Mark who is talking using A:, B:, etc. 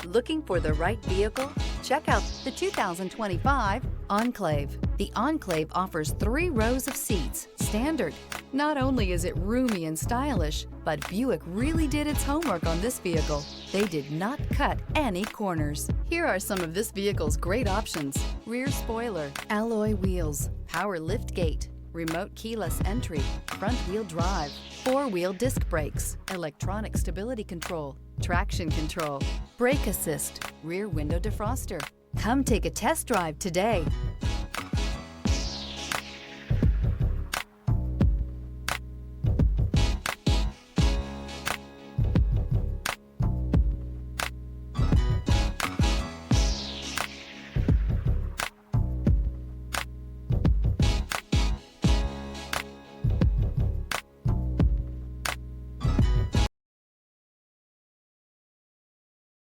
A: Looking for the right vehicle? Check out the 2025 Enclave. The Enclave offers 3 rows of seats, standard. Not only is it roomy and stylish, but Buick really did its homework on this vehicle. They did not cut any corners. Here are some of this vehicle's great options: rear spoiler, alloy wheels, power lift gate, remote keyless entry, front wheel drive, 4-wheel disc brakes, electronic stability control, traction control, brake assist, rear window defroster. Come take a test drive today.